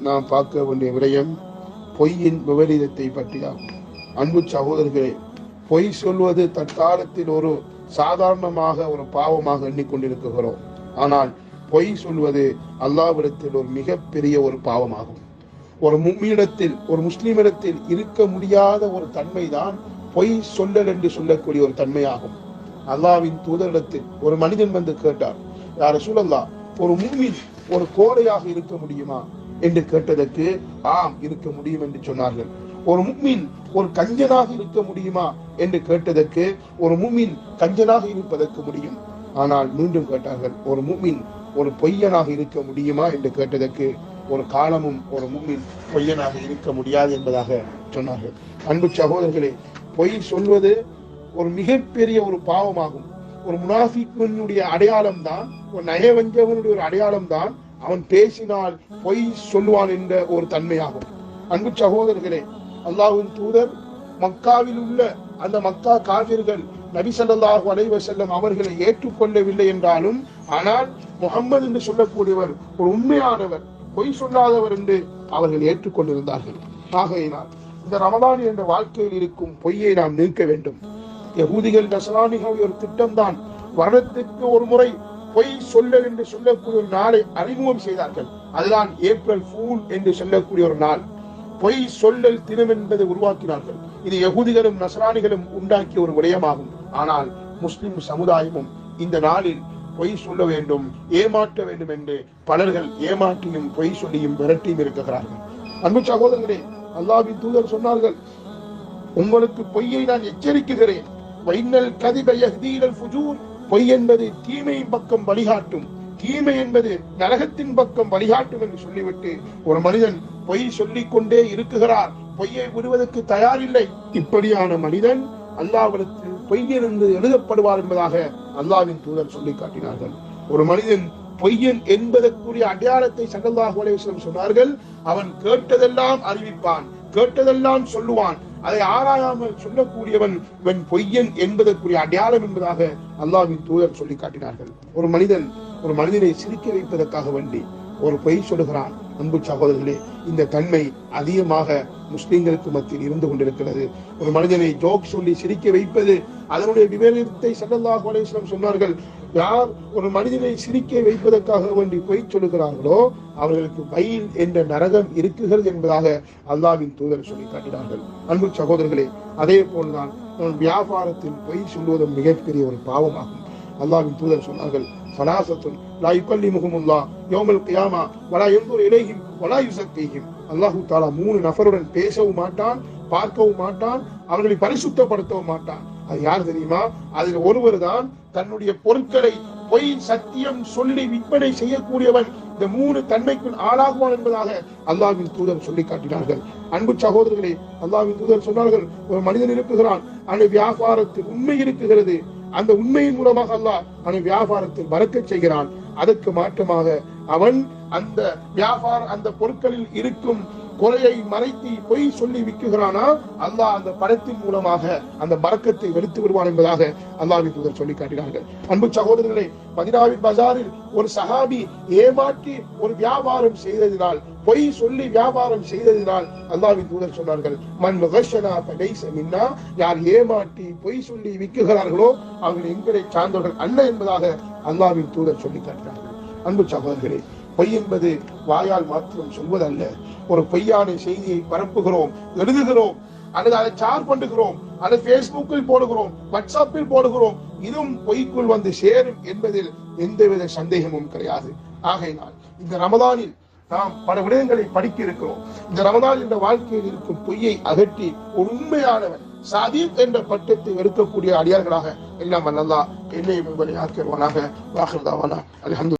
நாம் பார்க்க வேண்டிய விடயம் பொய்யின் விபரீதத்தை பற்றியாகும். அன்பு சகோதரர்களே, பொய் சொல்வது தற்காலத்தில் ஒரு சாதாரணமாக ஒரு பாவமாக எண்ணிக்கொண்டிருக்கிறோம். ஆனால் பொய் சொல்வது அல்லாஹ்விடத்தில் ஒரு மிகப்பெரிய ஒரு பாவமாகும். ஒரு முஃமினிடத்தில், ஒரு முஸ்லிமிடத்தில் இருக்க முடியாத ஒரு தன்மைதான் பொய் சொல்லல் என்று சொல்லக்கூடிய ஒரு தன்மையாகும். அல்லாஹ்வின் தூதரிடத்தில் ஒரு மனிதன் வந்து கேட்டார், யா ரசூலல்லாஹ், ஒரு முஃமின் ஒரு கோழையாக இருக்க முடியுமா என்று கேட்டதற்கு ஆம், இருக்க முடியும் என்று சொன்னார்கள். ஒரு முஃமின் ஒரு கஞ்சனாக இருக்க முடியுமா என்று கேட்டதற்கு ஒரு முஃமின் கஞ்சனாக இருப்பதற்கு முடியும். ஆனால் மீண்டும் கேட்டார்கள், ஒரு முஃமின் ஒரு பொய்யனாக இருக்க முடியுமா என்று கேட்டதற்கு ஒரு காலமும் ஒரு முஃமின் பொய்யனாக இருக்க முடியாது என்பதாக சொன்னார்கள். அன்பு சகோதரர்களே, பொய் சொல்வது ஒரு மிகப்பெரிய ஒரு பாவமாகும். ஒரு முனாஃபிக்குடைய அடையாளம் தான், ஒரு நயவஞ்சகனுடைய ஒரு அடையாளம் தான் அவன் பேசினால் பொய் சொல்லுவான் என்ற ஒரு தன்மையாகும். அன்பு சகோதரர்களே, அல்லாஹ்வின் தூதர் மக்காவில் உள்ள அந்த மக்கா காபிர்கள் நபி ஸல்லல்லாஹு அலைஹி வஸல்லம் அவர்களை ஏற்றுக்கொள்ளவில்லை என்றாலும், ஆனால் முஹம்மது என்று சொல்லக்கூடியவர் ஒரு உண்மையானவர், பொய் சொல்லாதவர் என்று அவர்கள் ஏற்றுக்கொண்டிருந்தார்கள். ஆகையினால் இந்த ரமலான் என்ற வாழ்க்கையில் இருக்கும் பொய்யை நாம் நீக்க வேண்டும். யகூதிகள் நஸ்ரானிகள் ஒரு திட்டம்தான், வருடத்திற்கு ஒரு முறை பொய் சொல்லல் என்று சொல்லக்கூடிய ஒரு நாளை அறிமுகம் செய்தார்கள். அதுதான் ஏப்ரல் ஃபூல் என்று சொல்லக்கூடிய ஒரு நாள். பொய் சொல்லல் தினம் என்பதை உருவாக்கினார்கள். இது யகூதிகளும் நஸ்ரானிகளும் உண்டாக்கிய ஒரு விடயமாகும். ஆனால் முஸ்லிம் சமுதாயமும் இந்த நாளில் பொய் சொல்ல வேண்டும், ஏமாற்ற வேண்டும் என்று பலர்கள் ஏமாற்றியும் பொய் சொல்லியும் விரட்டியும் இருக்கிறார்கள். அன்பு சகோதரர்களே, அல்லாஹ்வின் தூதர் சொன்னார்கள், உங்களுக்கு பொய்யை நான் எச்சரிக்கிறேன். வைனல் கதிப யஹ்தீல் ஃபுஜூர், பொய் என்பது தீமையின் பக்கம் வழிகாட்டும், தீமை என்பது நரகத்தின் பக்கம் வழிகாட்டும் என்று சொல்லிவிட்டு ஒரு மனிதன் பொய் சொல்லிக் கொண்டே இருக்குகிறார், பொய்யை விடுவதற்கு தயாரில்லை. இப்படியான மனிதன் அல்லாஹ்விடத்தில் பொய்யன் என்று எழுதப்படுவார் என்பதாக அல்லாஹ்வின் தூதர் சொல்லி காட்டினார்கள். ஒரு மனிதன் பொய்யன் என்பதற்குரிய அடையாளத்தை ஸல்லல்லாஹு அலைஹி வஸல்லம் சொன்னார்கள். அவன் கேட்டதெல்லாம் அறிவிப்பான், கேட்டதெல்லாம் சொல்லுவான், அதை ஆராயாமல் சொல்லக்கூடியவன் இவன் பொய்யன் என்பதற்குரிய அடையாளம் என்பதாக அல்லாஹ்வின் தூதர் சொல்லி காட்டினார்கள். ஒரு மனிதனை சிரிக்க வைப்பதற்காக வேண்டி ஒரு பொய் சொல்லுகிறான். அன்பு சகோதரர்களே, இந்த தன்மை அதிகமாக முஸ்லிம்களுக்கு மத்தியில் இருந்து கொண்டிருக்கிறது. ஒரு மனிதனை ஜோக் சொல்லி சிரிக்க வைப்பது, அதனுடைய விவரத்தை ஸல்லல்லாஹு அலைஹி வஸல்லம் சொன்னார்கள். யார் ஒரு மனிதனை சிரிக்க வைப்பதற்காக வேண்டி பொய் சொல்லுகிறார்களோ அவர்களுக்கு வயல் என்ற நரகம் இருக்குகிறது என்பதாக அல்லாஹ்வின் தூதர் சொல்லி காட்டினார்கள். அன்பு சகோதரர்களே, அதே போல்தான் வியாபாரத்தில் பொய் சொல்வதும் மிகப்பெரிய ஒரு பாவமாகும். அல்லாஹ்வின் தூதர் சொன்னார்கள், ஸலாஸத்துன் லா யுகல்லிமுஹுமுல்லாஹ் யௌமல் கியாமா வலா யன்துரு இலைஹிம் வலா யுஸக்கீஹிம். அல்லாஹ் தஆலா 3 நபருடன் பேசவும் மாட்டான், பார்க்கவும் மாட்டான், அவர்களை பரிசுத்தப்படுத்தவும் மாட்டான். அது யார் தெரியுமா? அதில் ஒருவர் தான் தன்னுடைய பொருட்களை பொய் சத்தியம் சொல்லி விற்பனை செய்யக்கூடியவன். இந்த 3 தன்மைக்குள் ஆளாகுவான் என்பதாக அல்லாஹ்வின் தூதர் சொல்லி காட்டினார்கள். அன்பு சகோதரர்களே, அல்லாஹ்வின் தூதர் சொன்னார்கள், ஒரு மனிதன் இருக்கிறான், அந்த வியாபாரத்தில் உண்மை இருக்கிறது, அந்த உண்மையின் மூலமாக அல்லாஹ் அந்த வியாபாரத்தில் பரக்கத் செய்கிறான். அதற்கு மாற்றமாக அவன் அந்த பொருட்களில் இருக்கும் குறையை மறைத்து பொய் சொல்லி விற்கிறானா, அல்லாஹ் அந்த பணத்தின் மூலமாக அந்த பரக்கத்தை வெளுத்து விடுவான் என்பதாக அல்லாஹ்வின் தூதர் சொல்லி காட்டினார்கள். அன்பு சகோதரர்களே, மதீனாவின் பஜாரில் ஒரு சஹாபி ஏமாற்றி ஒரு வியாபாரம் செய்ததினால், பொய் சொல்லி வியாபாரம் செய்ததினால் அல்லாஹ்வின் தூதர் சொன்னார்கள், மன் கஷனா ஃபலைஸ மின்னா, யார் ஏமாற்றி பொய் சொல்லி விற்கிறார்களோ அவர்கள் எங்களை சார்ந்தவர்கள் அல்ல என்பதாக அல்லாஹ்வின் தூதர் சொல்லி காட்டினார்கள். அன்பு சகோதரர்களே, பொய் என்பது வாயால் மாத்திரம் சொல்வதல்ல. ஒரு பொய்யான செய்தியை பரப்புகிறோம், எழுதுகிறோம், அல்லது அதை ஷேர் பண்ணுகிறோம், அதை பேஸ்புக்கில் போடுகிறோம், வாட்ஸ்அப்பில் போடுகிறோம், இதுவும் பொய்க்குள் வந்து சேரும் என்பதில் எந்தவித சந்தேகமும் கிடையாது. ஆகையினால் இந்த ரமதானில் நாம் பல விடயங்களை படிக்க இருக்கிறோம். இந்த ரமதான் என்ற வாழ்க்கையில் இருக்கும் பொய்யை அகற்றி ஒரு உண்மையானவன் சாதிக் என்ற பட்டத்தை எடுக்கக்கூடிய அடியார்களாக எல்லாம் அல்லாஹ் என்னை ஆக்கிடுவானாக. வாஹிர் தாவானா அல்ஹம்துலில்லாஹ்.